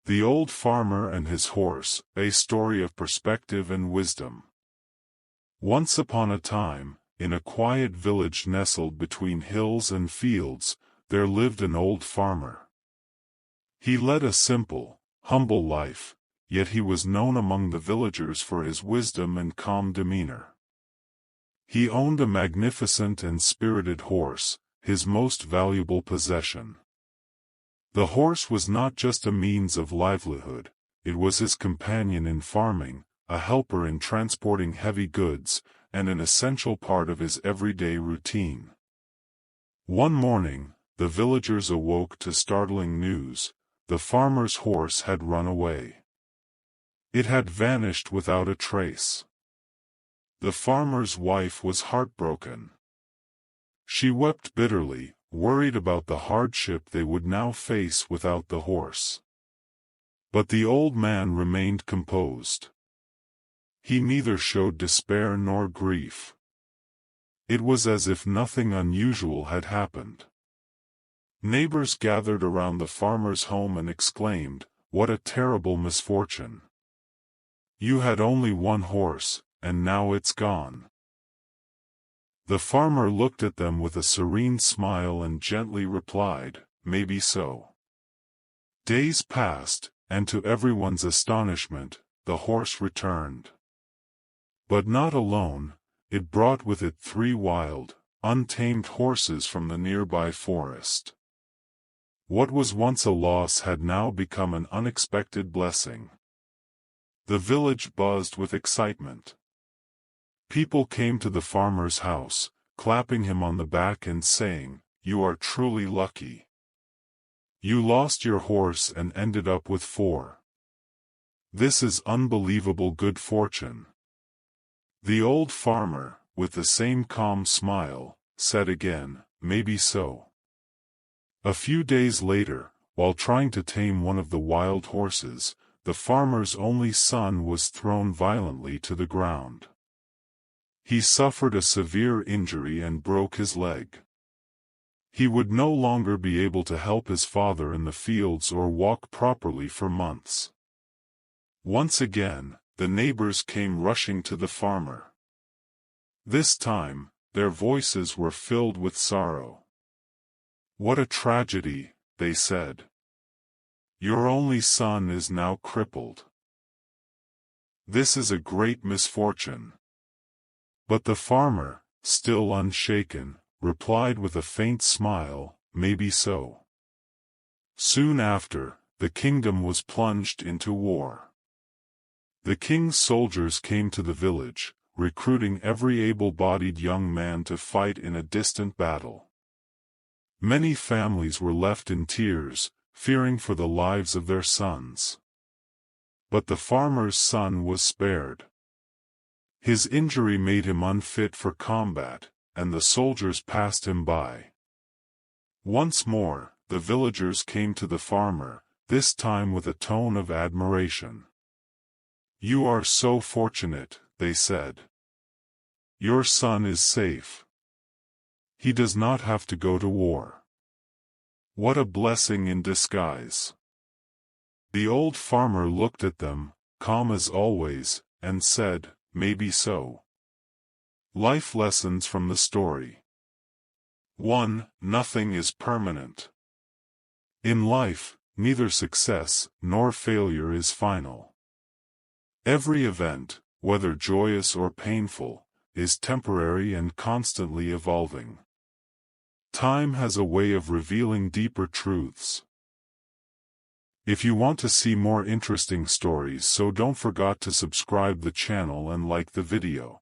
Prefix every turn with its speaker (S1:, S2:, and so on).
S1: The Old Farmer and His Horse, a story of perspective and wisdom. Once upon a time, in a quiet village nestled between hills and fields, there lived an old farmer. He led a simple, humble life, yet he was known among the villagers for his wisdom and calm demeanor. He owned a magnificent and spirited horse, his most valuable possession. The horse was not just a means of livelihood, it was his companion in farming, a helper in transporting heavy goods, and an essential part of his everyday routine. One morning, the villagers awoke to startling news: the farmer's horse had run away. It had vanished without a trace. The farmer's wife was heartbroken. She wept bitterly, worried about the hardship they would now face without the horse. But the old man remained composed. He neither showed despair nor grief. It was as if nothing unusual had happened. Neighbors gathered around the farmer's home and exclaimed, "What a terrible misfortune! You had only one horse, and now it's gone." The farmer looked at them with a serene smile and gently replied, "Maybe so." Days passed, and to everyone's astonishment, the horse returned. But not alone, it brought with it 3 wild, untamed horses from the nearby forest. What was once a loss had now become an unexpected blessing. The village buzzed with excitement. People came to the farmer's house, clapping him on the back and saying, "You are truly lucky. You lost your horse and ended up with 4. This is unbelievable good fortune." The old farmer, with the same calm smile, said again, "Maybe so." A few days later, while trying to tame one of the wild horses, the farmer's only son was thrown violently to the ground. He suffered a severe injury and broke his leg. He would no longer be able to help his father in the fields or walk properly for months. Once again, the neighbors came rushing to the farmer. This time, their voices were filled with sorrow. "What a tragedy," they said. "Your only son is now crippled. This is a great misfortune." But the farmer, still unshaken, replied with a faint smile, "Maybe so." Soon after, the kingdom was plunged into war. The king's soldiers came to the village, recruiting every able-bodied young man to fight in a distant battle. Many families were left in tears, fearing for the lives of their sons. But the farmer's son was spared. His injury made him unfit for combat, and the soldiers passed him by. Once more, the villagers came to the farmer, this time with a tone of admiration. "You are so fortunate," they said. "Your son is safe. He does not have to go to war. What a blessing in disguise." The old farmer looked at them, calm as always, and said, "Maybe so." Life lessons from the story. 1. Nothing is permanent. In life, neither success nor failure is final. Every event, whether joyous or painful, is temporary and constantly evolving. Time has a way of revealing deeper truths. If you want to see more interesting stories, so don't forget to subscribe the channel and like the video.